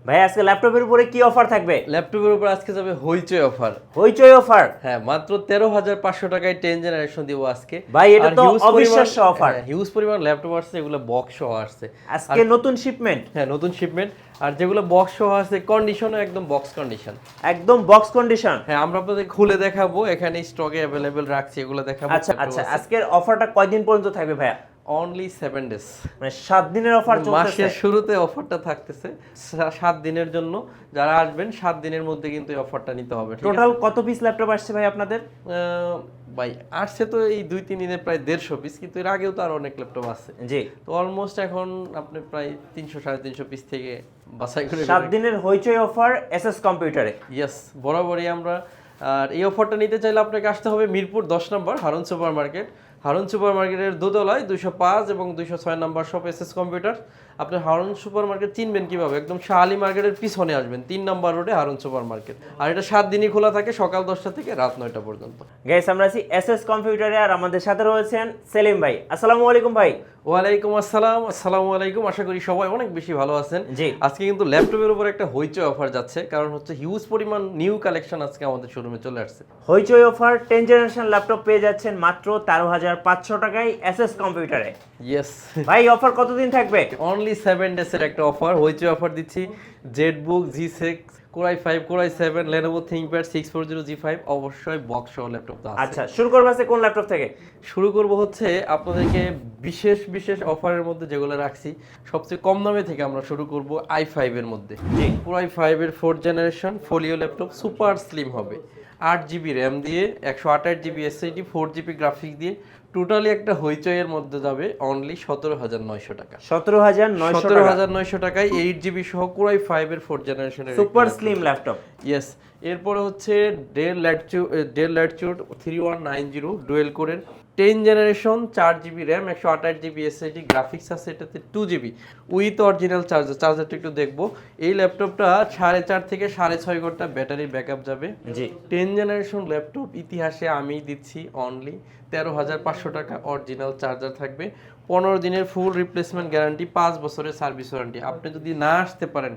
ভাই আজকে ল্যাপটপের উপরে কি অফার থাকবে? ল্যাপটপের উপর আজকে যাবে হইচই অফার। হইচই অফার? হ্যাঁ, মাত্র 13,500 টাকায় 10 জেনারেশন দিব আজকে। ভাই এটা তো অবিশ্বাস্য অফার। হিউজ পরিমাণ ল্যাপটপ আসছে, এগুলো বক্স সহ আসছে আজকে নতুন শিপমেন্ট। হ্যাঁ, নতুন শিপমেন্ট। আর যেগুলো বক্স সহ আছে কন্ডিশনও একদম বক্স কন্ডিশন, একদম বক্স কন্ডিশন। হ্যাঁ, আমরা আপনাদের খুলে দেখাবো, এখানে স্টকে अवेलेबल রাখছি, এগুলো দেখাবো। আচ্ছা আচ্ছা, আজকের অফারটা কয়দিন পর্যন্ত থাকবে ভাইয়া? অনলি 7 ডেজ, মানে 7 দিনের অফার চলতেছে। মাসের শুরুতে অফারটা থাকতেছে 7 দিনের জন্য। যারা আসবেন 7 দিনের মধ্যে কিন্তু এই অফারটা নিতে হবে। টোটাল কত পিস ল্যাপটপ আসছে ভাই আপনাদের? ভাই আসছে তো এই 2-3 দিনে প্রায় 150 পিস, কিন্তু এর আগেও তো আর অনেক ল্যাপটপ আছে। জি, তো অলমোস্ট এখন আপনি প্রায় 300-350 পিস থেকে বাছাই করে 7 দিনের হইচই অফার এসএস কম্পিউটারে। ইয়েস, বরাবরই আমরা। আর এই অফারটা নিতে চাইলে আপনাকে আসতে হবে Mirpur 10 number Harun super market. Harun super মার্কেটের দোতলায় 205 এবং 206 নম্বর শপ এসএস কম্পিউটার। আপনি হারুন সুপার মার্কেট চিনবেন কিভাবে? একদম শাহ আলী মার্কেটের পিছনে আসবেন, 3 নম্বর রোডে হারুন সুপার মার্কেট। আর এটা 7 দিনই খোলা থাকে, সকাল 10টা থেকে রাত 9টা পর্যন্ত। গাইস, আমরা আছি এসএস কম্পিউটারে আর আমাদের সাথে রয়েছেন সেলিম ভাই। আসসালামু আলাইকুম ভাই। ওয়ালাইকুম আসসালাম। আসসালামু আলাইকুম। আশা করি সবাই অনেক বেশি ভালো আছেন। জি, আজকে কিন্তু ল্যাপটপের উপর একটা হইচই অফার যাচ্ছে, কারণ হচ্ছে হিউজ পরিমাণ নিউ কালেকশন আজকে আমাদের শোরুমে চলে আসছে। হইচই অফার 10 জেনারেশন ল্যাপটপ পেয়ে যাচ্ছেন মাত্র 13,500 টাকায় এসএস কম্পিউটারে। ইয়েস ভাই, অফার কতদিন থাকবে? অনলি 7 ডেজের একটা অফার, হইচই অফার দিচ্ছি। Jetbook G6 Core i5 Core i7 Lenovo ThinkPad 640G5 অবশ্যই বক্স সহ ল্যাপটপ তো আছে। আচ্ছা, শুরু করবো আজকে কোন ল্যাপটপ থেকে? শুরু করব হচ্ছে আপনাদেরকে বিশেষ বিশেষ অফারের মধ্যে যেগুলো রাখছি, সবচেয়ে কম দামে থেকে আমরা শুরু করব i5 এর মধ্যে। জি, Core i5 এর 4th generation folio laptop, super slim হবে, 8GB র্যাম দিয়ে 128GB SSD 4GB গ্রাফিক্স দিয়ে, টোটালি একটা হইচই এর মধ্যে যাবে অনলি 17,900 টাকা। 17,900 টাকায় 8GB সহ Core i5 এর 4th জেনারেশনের সুপার স্লিম ল্যাপটপ। ইয়েস। এরপরে হচ্ছে ডেল ল্যাটিটিউড 3190 ডুয়েল কোরের 10 generation 4GB RAM 128GB SSD graphics আছে, এটাতে 2GB উইথ অরিজিনাল চার্জারটা একটু দেখবো। এই ল্যাপটপটা 4.5 থেকে 6.5 ঘন্টা ব্যাটারি ব্যাকআপ যাবে। জি, 10 জেনারেশন ল্যাপটপ ইতিহাসে আমি দিচ্ছি অনলি 13,500 টাকা। অরিজিনাল চার্জার থাকবে, 15 দিনের ফুল রিপ্লেসমেন্ট গ্যারান্টি, 5 বছরের সার্ভিস ওয়ারেন্টি। আপনি যদি না আসতে পারেন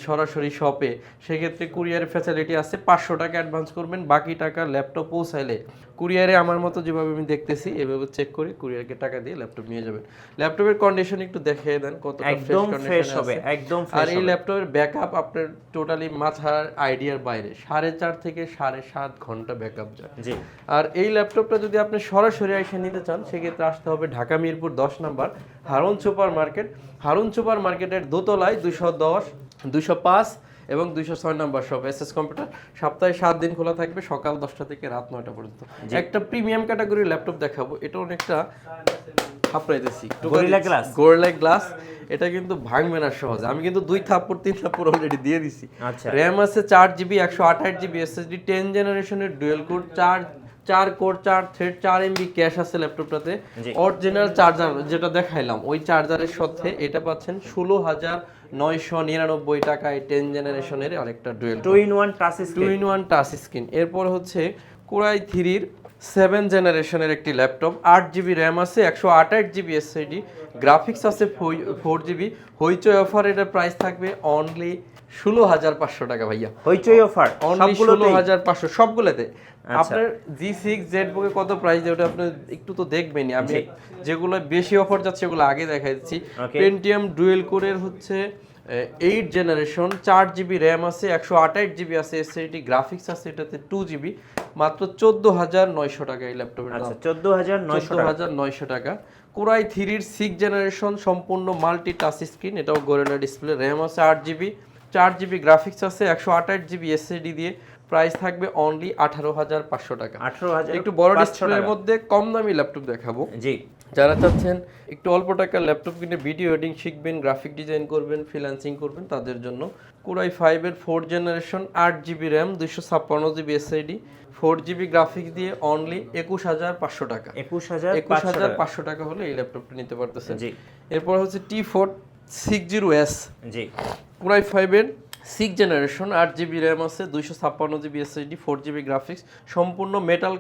সরাসরি শপে, সেক্ষেত্রে কুরিয়ারের ফ্যাসিলিটি আছে। 500 টাকা অ্যাডভান্স করবেন, বাকি টাকা ল্যাপটপ পৌঁছাইলে কুরিয়ারে আমার মতো যেভাবে আমি দেখতেছি এভাবে চেক করে কুরিয়ারকে টাকা দিয়ে ল্যাপটপ নিয়ে যাবেন। ল্যাপটপের কন্ডিশন একটু দেখিয়ে দেন কতটা একদম ফ্রেশ হবে, আছে। একদম আর ফ্রেশ এই হবে। ল্যাপটপের ব্যাকআপ আপনার টোটালি মাথার আইডিয়ার বাইরে, 4.5 থেকে 7.5 ঘন্টা ব্যাকআপ যায়। জি, আর এই ল্যাপটপটা যদি আপনি সরাসরি এসে নিতে চান, সেক্ষেত্রে আসতে হবে Dhaka Mirpur 10 number Harun super market. Harun super মার্কেটের দোতলায় 210, 205 এবং 206 নম্বর সব এসএস কম্পিউটার। সপ্তাহে 7 দিন খোলা থাকবে, সকাল 10টা থেকে রাত 9টা পর্যন্ত। একটা প্রিমিয়াম ক্যাটাগরির ল্যাপটপ দেখাবো, এটা অনেকটা হাফরাইতেছি, গোরিলা গ্লাস। এটা কিন্তু ভাঙবে না সহজে, আমি কিন্তু 2 থাপ্পড় 3 থাপ্পড় অলরেডি দিয়ে দিছি। আচ্ছা, র্যাম আছে 4GB 128GB SSD 10 জেনারেশনের dual core, 4 core 4 thread 4MB cash আছে ল্যাপটপটাতে। অরিজিনাল চার্জার যেটা দেখাইলাম, ওই চার্জারের সাথে এটা পাচ্ছেন 16,999 টাকায় 10 জেনারেশনের আরেকটা ডুয়েল 2-in-1 টাচ স্ক্রিন। এরপর হচ্ছে Core i3 7 জেনারেশনের একটি ল্যাপটপ, 8GB র্যাম আছে 128GB SSD গ্রাফিক্স আছে 4GB। হইচই অফার, এটার প্রাইস থাকবে অনলি 16,500 টাকা ভাইয়া। হইচই অফার অনলি 16,500 সবগুলোতে। আপনার G6 Zbook এ কত প্রাইস দেয় ওটা আপনি একটু তো দেখবেনই। আমি যেগুলো বেশি অফার যাচ্ছে ওগুলো আগে দেখাই দিচ্ছি। পেন্টিয়াম ডুয়েল কোরের হচ্ছে 8 জেনারেশন 4GB র্যাম আছে 128GB আছে SSD গ্রাফিক্স আছে, এটাতে 2GB, মাত্র 14,900 টাকা এই ল্যাপটপের দাম। 14,900 টাকা। Core i3 এর 6 জেনারেশন সম্পূর্ণ মাল্টি টাচ স্ক্রিন, এটাও গোরিলা ডিসপ্লে, র্যাম আছে 8GB 4GB গ্রাফিক্স আছে 128GB SSD দিয়ে, প্রাইস থাকবে অনলি 18,500 টাকা। 18,000 একটু বড় ডিসপ্লের মধ্যে কম দামি ল্যাপটপ দেখাবো। জি, যারা চাচ্ছেন একটু অল্প টাকার ল্যাপটপ কিনে ভিডিও এডিটিং শিখবেন, গ্রাফিক ডিজাইন করবেন, ফ্রিল্যান্সিং করবেন, তাদের জন্য Core i5 এর 4th generation 8GB RAM 256GB SSD 4GB graphics দিয়ে অনলি 21,500 টাকা। 21,500 টাকা হলে এই ল্যাপটপটা নিতে পারতেছেন। জি, এরপর হচ্ছে T4 60S। জি, Core i5 এর 6 জেনারেশন 8 GB র্যাম আছে, 256 GB SSD, 4 GB গ্রাফিক্স, সম্পূর্ণ মেটাল,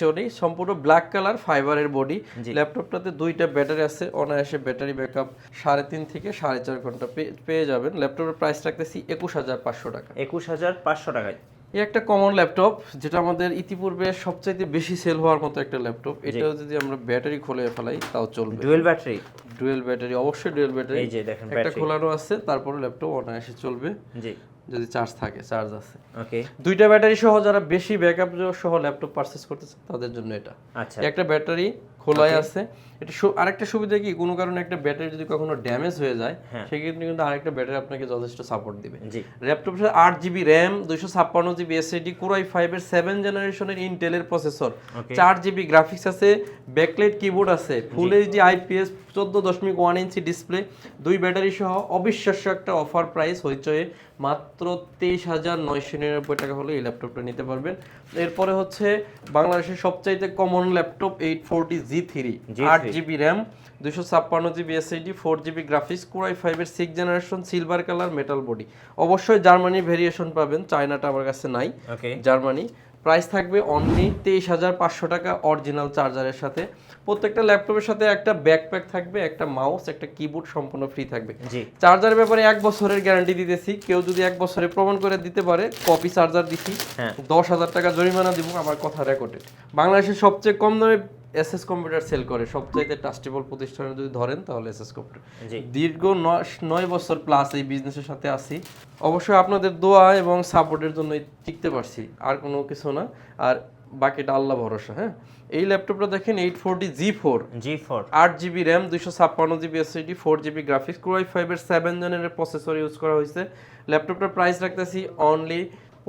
সরি সম্পূর্ণ ব্ল্যাক কালার ফাইবারের বডি। ল্যাপটপটাতে দুইটা ব্যাটারি আছে, অনায়াসে ব্যাটারি ব্যাকআপ 3.5 থেকে 4.5 ঘন্টা পেয়ে যাবেন। ল্যাপটপের প্রাইস রাখতেছি 21,500 টাকা। 21,500 টাকায় এই একটা কমন ল্যাপটপ, যেটা আমাদের ইতিপূর্বে সবচাইতে বেশি সেল হওয়ার মতো একটা ল্যাপটপ। এটাও যদি আমরা ব্যাটারি খুলে ফেলাই তাও চলবে। ডুয়েল ব্যাটারি, ডুয়েল ব্যাটারি, অবশ্যই ডুয়েল ব্যাটারি। এই যে দেখেন একটা খোলানো আছে, তারপরে ল্যাপটপ অনায়াসে চলবে জি, যদি চার্জ থাকে, চার্জ আছে। ওকে, দুইটা ব্যাটারি সহ যারা বেশি ব্যাকআপ সহ ল্যাপটপ পারচেজ করতে চান তাদের জন্য এটা। আচ্ছা, একটা ব্যাটারি খোলাই আছে। এটা আরেকটা সুবিধা কি, কোনো কারণে একটা ব্যাটারি যদি কখনো ড্যামেজ হয়ে যায় সেক্ষেত্রে কিন্তু আরেকটা ব্যাটারি আপনাকে যথেষ্ট সাপোর্ট দিবে। জি, ল্যাপটপের সাথে 8 GB RAM, 256 GB SSD, Core i5 এর 7 জেনারেশনের ইন্টেলের প্রসেসর, 4 GB গ্রাফিক্স আছে, ব্যাকলাইট কিবোর্ড আছে, full HD IPS 14.1 inch display, দুই ব্যাটারি সহ অবিশ্বাস্য একটা অফার প্রাইস হইচয়ে মাত্র 23,999 টাকা হলে এই ল্যাপটপটা নিতে পারবেন। এরপরে হচ্ছে বাংলাদেশের সবচাইতে common laptop 840 G3, 8 GB RAM, 256 GB SSD, 4 GB graphics, Core i5 এর 6 generation, silver colour, metal body. অবশ্যই জার্মানির ভেরিয়েশন পাবেন, চায়নাটা আমার কাছে নাই। ওকে, জার্মানি। প্রাইস থাকবে অনলি 23,500 টাকা অরিজিনাল চার্জারের সাথে। প্রত্যেকটা ল্যাপটপের সাথে একটা ব্যাকপ্যাক থাকবে, একটা মাউস, একটা কিবোর্ড সম্পূর্ণ ফ্রি থাকবে। জি, চার্জারের ব্যাপারে 1 বছরের গ্যারান্টি দিতেছি, কেউ যদি 1 বছরে প্রমাণ করে দিতে পারে কপি চার্জার দিছি, 10,000 টাকা জরিমানা দিব, আমার কথা রেকর্ডেড। বাংলাদেশের সবচেয়ে কম দামে এসএস কম্পিউটার সেল করে, সবচাইতে ট্রাস্টেবল প্রতিষ্ঠানে যদি ধরেন তাহলে এসএস কম্পিউটার। দীর্ঘ 9 বছর প্লাস এই বিজনেসের সাথে আছি। অবশ্যই আপনাদের দোয়া এবং সাপোর্টের জন্য টিকতে পারছি, আর কোনো কিছু না। আর বাকিটা আল্লাহ ভরসা। হ্যাঁ, এই ল্যাপটপটা দেখেন 840 G4, 8 GB RAM, 256 GB SSD, 4 GB graphics, Core i5 এর 7 জেনারেশনের প্রসেসর ইউজ করা হয়েছে। ল্যাপটপটার প্রাইস রাখতেছি অনলি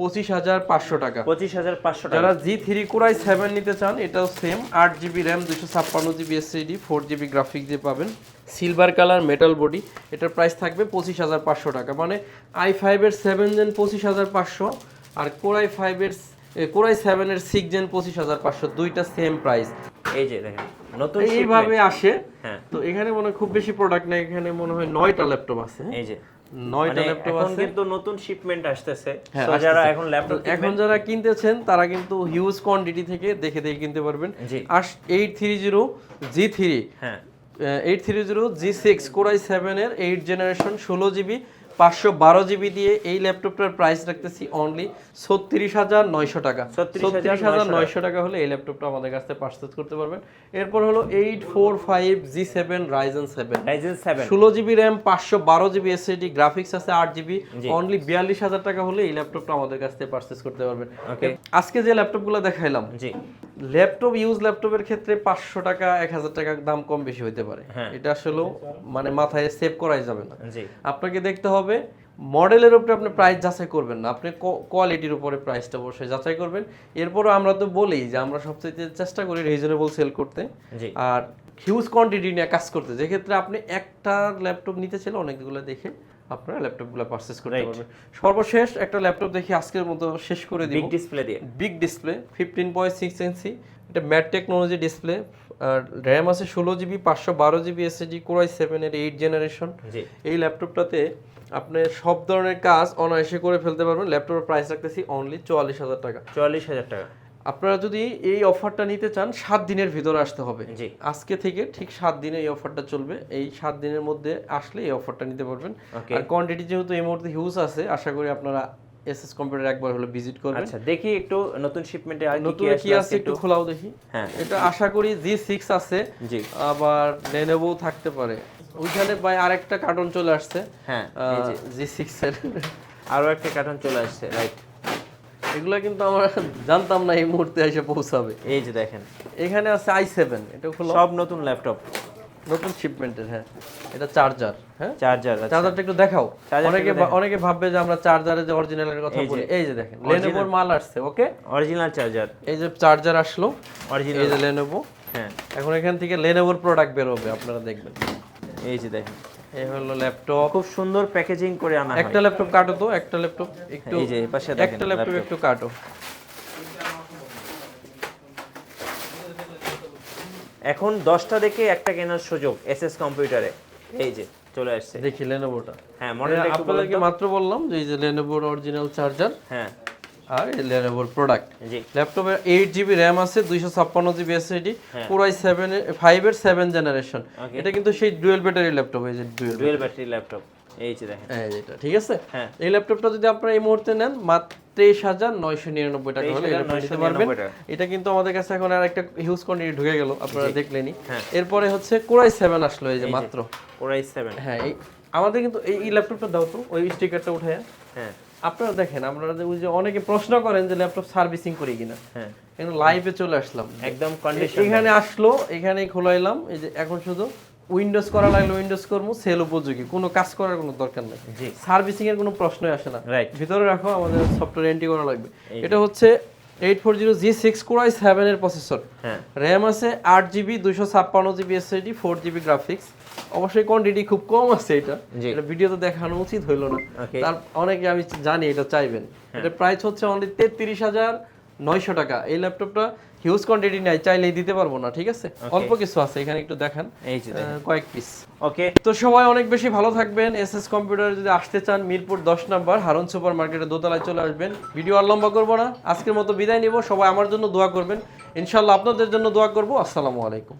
25,500 টাকা। 25,500 টাকা। যারা G3 Core i7 নিতে চান, এটাও same 8 GB RAM, 256 GB SSD, 4 GB graphics দিয়ে পাবেন, সিলভার কালার, মেটাল বডি। এটার প্রাইস থাকবে 25,500 টাকা। মানে i5 এর 7 জেন 25,500 আর Core i7 এর 6 জেন 25,500, দুইটা সেম প্রাইস। এই যে দেখেন নতুন এইভাবে আসে। হ্যাঁ, তো এখানে মনে হয় খুব বেশি প্রোডাক্ট নেই, এখানে মনে হয় 9টা ল্যাপটপ আছে। এই যে 9টা ল্যাপটপ আছে, কিন্তু নতুন শিপমেন্ট আসতেছে। হ্যাঁ, তো যারা এখন ল্যাপটপ যারা কিনতেছেন তারা কিন্তু হিউজ কোয়ান্টিটি থেকে দেখে কিনতে পারবেন। 830 G3, হ্যাঁ 830 G6 Core i7 এর 8 জেনারেশন, 16 GB, 512 GB দিয়ে এই ল্যাপটপটার প্রাইস রাখতেছি অনলি 36,900 টাকা। 36,900 টাকা হলে এই ল্যাপটপটা আমাদের কাছ থেকে পারচেজ করতে পারবেন। এরপর হলো 845 G7 Ryzen 7, 16 GB RAM, 512 GB SSD, graphics আছে 8 GB, অনলি 42,000 টাকা হলে এই ল্যাপটপটা আমাদের কাছ থেকে পারচেজ করতে পারবেন। ওকে, আজকে যে ল্যাপটপগুলো দেখাইলাম, জি, ল্যাপটপ ইউজ ল্যাপটপের ক্ষেত্রে 500 টাকা 1,000 টাকা দাম কম বেশি হতে পারে। এটা আসলে মানে মাথায় সেভ করাই যাবে না। আপনাকে দেখতে হবে মডেলের উপরে আপনি প্রাইস যাচাই করবেন না, আপনি কোয়ালিটির উপরে প্রাইসটা অবশ্যই যাচাই করবেন। এরপরও আমরা তো বলি যে আমরা সবচেয়ে চেষ্টা করি রিজনেবল সেল করতে আর হিউজ কোয়ান্টিটি নিয়ে কাজ করতে। যে ক্ষেত্রে আপনি একটা ল্যাপটপ নিতে চাইলে অনেকগুলো দেখে আপনারা ল্যাপটপগুলো পারচেজ করতে পারবেন। সর্বশেষ একটা ল্যাপটপ দেখি আজকের মতো শেষ করে দিব। বিগ ডিসপ্লে 15.6 ইঞ্চি, এটা ম্যাট টেকনোলজি ডিসপ্লে, আর র্যাম আছে 16 GB, 512 GB SSD, Core i7 এর 8 জেনারেশন। এই ল্যাপটপটাতে আপনি সব ধরনের কাজ অনায়াসে করে ফেলতে পারবেন। ল্যাপটপের প্রাইস রাখতেছি অনলি 44,000 টাকা। 44,000 টাকা। আপনারা যদি এই অফারটা নিতে চান 7 দিনের ভিতরে আসতে হবে। আজকে থেকে ঠিক 7 দিনে এই অফারটা চলবে। এই 7 দিনের মধ্যে আসলে এই অফারটা নিতে পারবেন। আর কোয়ান্টিটি যেহেতু এই মুহূর্তে হিউজ আছে, আশা করি আপনারা এসএস কম্পিউটার একবার হলো ভিজিট করবেন। আচ্ছা, দেখি একটু নতুন শিপমেন্টে আর কি আছে একটু খোলাও দেখি। হ্যাঁ, এটা আশা করি G6 আছে, আবার Lenovo থাকতে পারে। ওইখানে ভাই আরেকটা কার্টন চলে আসছে। হ্যাঁ, এই যে G6 এর আরো একটা কার্টন চলে আসছে, রাইট। এগুলা কিন্তু আমরা জানতাম না এই মুহূর্তে এসে পৌঁছাবে। এই যে দেখেন এখানে আছে i7, এটা হলো সব নতুন ল্যাপটপ, নতুন শিপমেন্টের। হ্যাঁ, এটা চার্জার। হ্যাঁ, চার্জারটা একটু দেখাও। অনেকে ভাববে যে আমরা চার্জারে যে অরিজিনালের কথা বলি। এই যে দেখেন Lenovoর মাল আসছে। ওকে, অরিজিনাল চার্জার। এই যে চার্জার আসলো অরিজিনাল, এই যে Lenovo। হ্যাঁ, এখন এখান থেকে Lenovoর প্রোডাক্ট বের হবে, আপনারা দেখবেন। এই যে দেখেন, এই হলো ল্যাপটপ, খুব সুন্দর প্যাকেজিং করে আনা হয়। একটা ল্যাপটপ কাটো তো, একটা ল্যাপটপ একটু, এই যে এই পাশে দেখেন, একটা ল্যাপটপ একটু কাটো। এখন 10টা দেখে একটা কেনার সুযোগ এসএস কম্পিউটারে। এই যে চলে আসছে। দেখি লেনোভোটা। হ্যাঁ মডেলটা একটু বলুন আপনাদেরকে তো। মাত্র বললাম যে এই যে লেনোভোর অরিজিনাল চার্জার হ্যাঁ আর লেনোভোর প্রোডাক্ট। জি ল্যাপটপে 8GB র্যাম আছে, 256GB SSD, হ্যাঁ। পুরাই 5 এর 7 জেনারেশন। Okay. এটা কিন্তু সেই ডুয়েল ব্যাটারি ল্যাপটপ, এই যে ডুয়েল ব্যাটারি ল্যাপটপ এই যে দেখেন। এই যেটা ঠিক আছে। হ্যাঁ এই ল্যাপটপটা যদি আপনারা এই মুহূর্তে নেন মাত্র 23,999 টাকা হলে এই ল্যাপটপ নিতে পারবেন। 23,999 টাকা। এটা কিন্তু আমাদের কাছে এখন আর একটা হিউজ কোয়ান্টিটি ঢুকে গেল, আপনারা দেখলেনই। হ্যাঁ। এরপরে হচ্ছে কোরাই 7 আসলো এই যে মাত্র। Core i7 হ্যাঁ আমাদের কিন্তু এই ল্যাপটপটা দাও তো, ওই স্টিকারটা উঠায়া। হ্যাঁ আপনারা দেখেন, আপনারা ওই যে অনেকে প্রশ্ন করেন যে ল্যাপটপ সার্ভিসিং করি কিনা, হ্যাঁ কিন্তু লাইভে চলে আসলাম, একদম কন্ডিশন। এখানে আসলো, এখানেই খোলাইলাম। এই যে এখন শুধু উইন্ডোজ করা লাগলে উইন্ডোজ করবো, সেল উপযোগী, কোনো কাজ করার কোনো দরকার নেই। জি সার্ভিসিং এর কোনো প্রশ্নই আসে না। রাইট। ভিতরে রাখো, আমাদের সফটওয়্যার এন্ট্রি করা লাগবে। এটা হচ্ছে 840G6 Core i7 এর প্রসেসর। হ্যাঁ র্যাম আছে 8GB, 256GB SSD, 4GB graphics. অবশ্যই কোয়ান্টিটি খুব কম আছে এটা, জি। এটা ভিডিওতে দেখানো উচিত হইলো না। Okay. তার অনেকে আমি জানি এটা চাইবেন। এটা প্রাইস হচ্ছে অনলি 33,900 টাকা। এই ল্যাপটপটা হিউজ কোয়ান্টিটি নাই, চাইলেই দিতে পারবো না, ঠিক আছে? অল্প কিছু আছে, এখানে একটু দেখান, এই যে দেখেন। কয়েক পিস। ওকে তো সবাই অনেক বেশি ভালো থাকবেন। এসএস কম্পিউটার যদি আসতে চান মিরপুর 10 নম্বর হারুন সুপার মার্কেটের দোতলায় চলে আসবেন। ভিডিও আর লম্বা করবো না, আজকের মতো বিদায় নিব। সবাই আমার জন্য দোয়া করবেন, ইনশাআল্লাহ আপনাদের জন্য দোয়া করব। আসসালামু আলাইকুম।